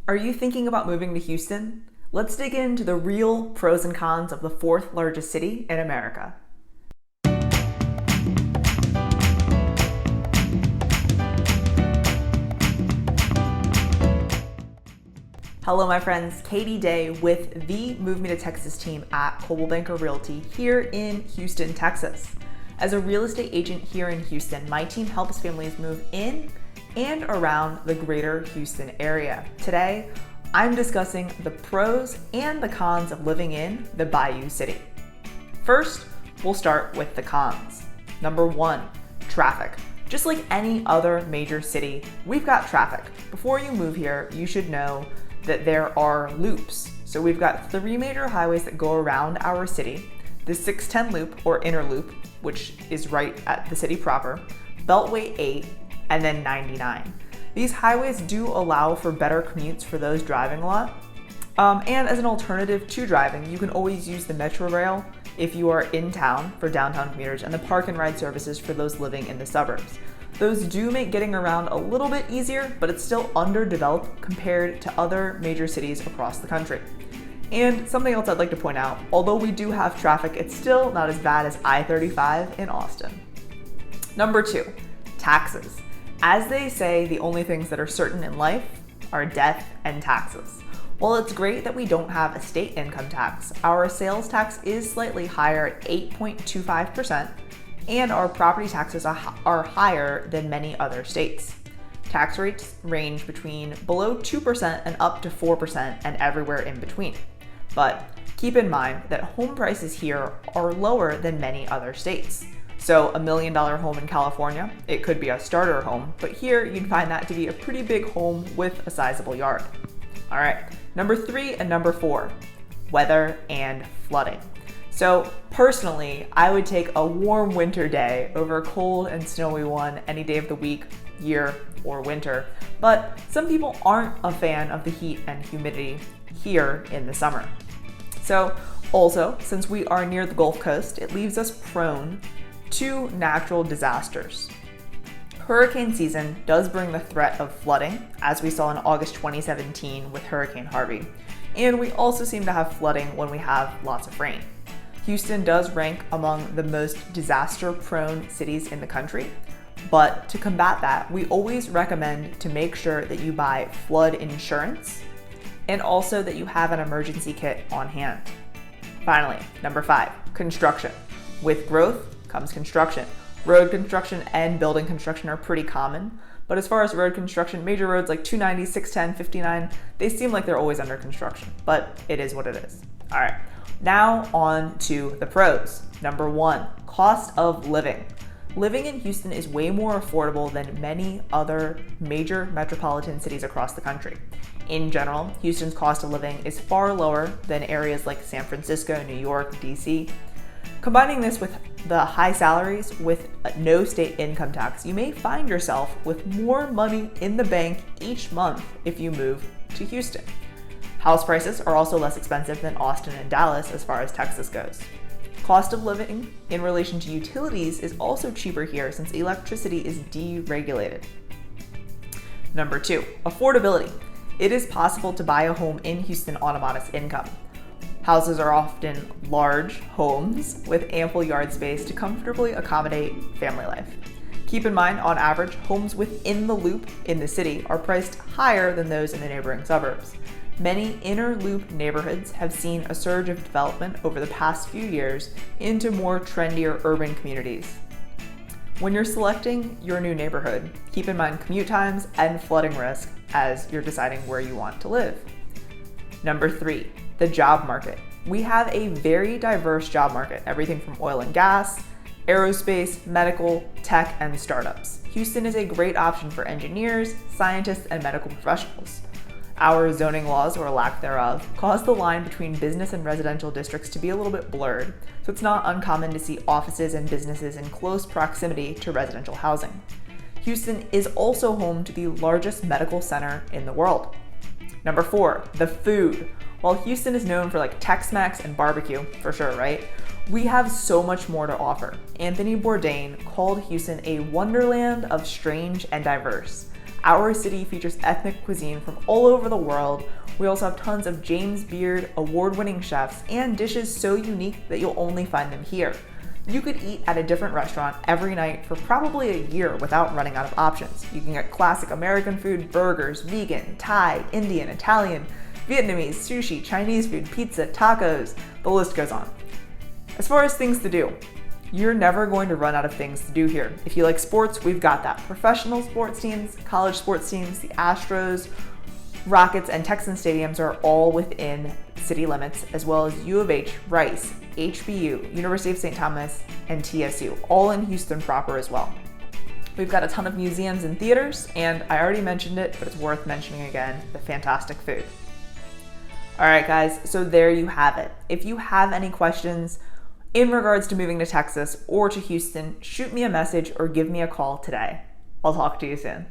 Are you thinking about moving to Houston? Let's dig into the real pros and cons of the fourth largest city in America. Hello my friends, Katie Day with the MOVEMETOTX Team at Coldwell Banker Realty here in Houston, Texas. As a real estate agent here in Houston, my team helps families move in and around the greater Houston area. Today, I'm discussing the pros and the cons of living in the Bayou City. First, we'll start with the cons. Number one, traffic. Just like any other major city, we've got traffic. Before you move here, you should know that there are loops. So we've got 3 major highways that go around our city, the 610 loop or inner loop, which is right at the city proper, Beltway 8, and then 99. These highways do allow for better commutes for those driving a lot. And as an alternative to driving, you can always use the Metro Rail if you are in town for downtown commuters and the park and ride services for those living in the suburbs. Those do make getting around a little bit easier, but it's still underdeveloped compared to other major cities across the country. And something else I'd like to point out, although we do have traffic, it's still not as bad as I-35 in Austin. Number two, taxes. As they say, the only things that are certain in life are death and taxes. While it's great that we don't have a state income tax, our sales tax is slightly higher at 8.25%, and our property taxes are higher than many other states. Tax rates range between below 2% and up to 4% and everywhere in between. But keep in mind that home prices here are lower than many other states. So $1 million home in California, it could be a starter home, but here you'd find that to be a pretty big home with a sizable yard. All right, number three and number four, weather and flooding. So personally, I would take a warm winter day over a cold and snowy one any day of the week, year, or winter. But some people aren't a fan of the heat and humidity here in the summer. So also, since we are near the Gulf Coast, it leaves us prone to natural disasters. Hurricane season does bring the threat of flooding, as we saw in August 2017 with Hurricane Harvey. And we also seem to have flooding when we have lots of rain. Houston does rank among the most disaster-prone cities in the country, but to combat that, we always recommend to make sure that you buy flood insurance and also that you have an emergency kit on hand. Finally, number five, construction. With growth comes construction. Road construction and building construction are pretty common, but as far as road construction, major roads like 290, 610, 59, they seem like they're always under construction, but it is what it is. All right, now on to the pros. Number one, cost of living. Living in Houston is way more affordable than many other major metropolitan cities across the country. In general, Houston's cost of living is far lower than areas like San Francisco, New York, DC. Combining this with the high salaries with no state income tax, you may find yourself with more money in the bank each month if you move to Houston. House prices are also less expensive than Austin and Dallas as far as Texas goes. Cost of living in relation to utilities is also cheaper here since electricity is deregulated. Number two, affordability. It is possible to buy a home in Houston on a modest income. Houses are often large homes with ample yard space to comfortably accommodate family life. Keep in mind, on average, homes within the loop in the city are priced higher than those in the neighboring suburbs. Many inner loop neighborhoods have seen a surge of development over the past few years into more trendier urban communities. When you're selecting your new neighborhood, keep in mind commute times and flooding risk as you're deciding where you want to live. Number three, the job market. We have a very diverse job market, everything from oil and gas, aerospace, medical, tech, and startups. Houston is a great option for engineers, scientists, and medical professionals. Our zoning laws, or lack thereof, cause the line between business and residential districts to be a little bit blurred, so it's not uncommon to see offices and businesses in close proximity to residential housing. Houston is also home to the largest medical center in the world. Number four, the food. While Houston is known for like Tex-Mex and barbecue, for sure, right? We have so much more to offer. Anthony Bourdain called Houston a wonderland of strange and diverse. Our city features ethnic cuisine from all over the world. We also have tons of James Beard award-winning chefs and dishes so unique that you'll only find them here. You could eat at a different restaurant every night for probably a year without running out of options. You can get classic American food, burgers, vegan, Thai, Indian, Italian, Vietnamese, sushi, Chinese food, pizza, tacos, the list goes on. As far as things to do, you're never going to run out of things to do here. If you like sports, we've got that. Professional sports teams, college sports teams, the Astros, Rockets, and Texans stadiums are all within city limits, as well as U of H, Rice, HBU, University of St. Thomas, and TSU, all in Houston proper as well. We've got a ton of museums and theaters, and I already mentioned it, but it's worth mentioning again, the fantastic food. All right, guys, so there you have it. If you have any questions in regards to moving to Texas or to Houston, shoot me a message or give me a call today. I'll talk to you soon.